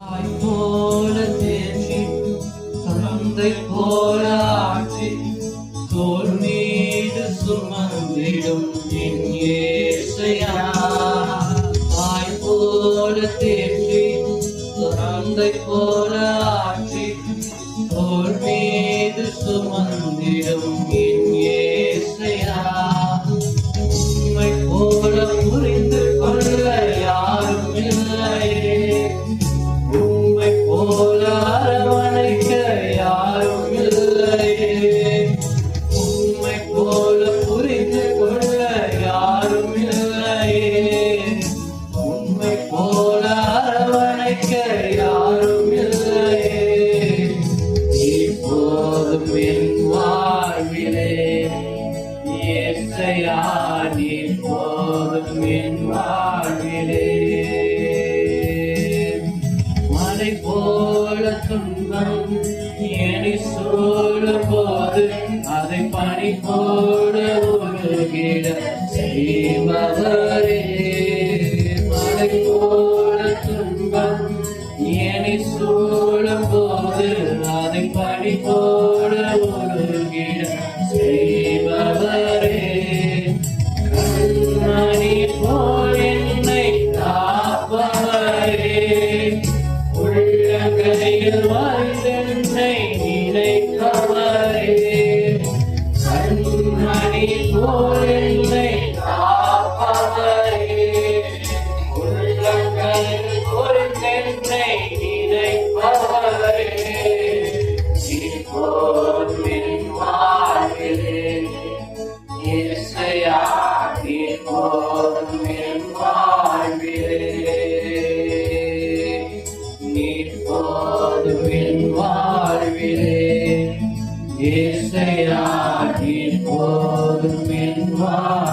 போல தேற்றி தந்தை போல ஆட்சி தோல் மீது சுமந்திடும் என் இயேசையா. தாய் போல தேற்றி தந்தை போல ஆட்சி தோல் மீது சுமந்திடும் என் இயேசையா. உம்மை போல புரிந்து கொள்ள யாரும் இல்லையே, உம்மை போல அரவணைக்க யாரும் இல்லையே, உம்மை போல புரிந்து கொள்ள யாரும் இல்லையே, உம்மை போல அரவணைக்க யாரும் இல்லையே. இப்போதும் என் வாழ்விலே இயேசையா, இப்போதும் என் வாழ்விலே மலை போல துன்பம் என்னை சூழும் போது அதை பனி போல உருகிட செய்பவரே. மலை போல துன்பம் என்னை சூழும் போது அதை பனி போல உருகிட செய்பவரே. கண்மணி போல் என்னை காப்பவரே, உள்ளங்கையில் வாழ்ந்தென்னை நினைப்பவரே. கண்மணி போல் என்னை காப்பவரே, உள்ளங்கையில் வாழ்ந்தென்னை நினைப்பவரே. இப்போதும் என் வாழ்விலே இயேசையா, இப்போதும் என் வாழ்விலே, இப்போதும் என் வாழ்விலே இயேசையா, இப்போதும் என் வாழ்விலே.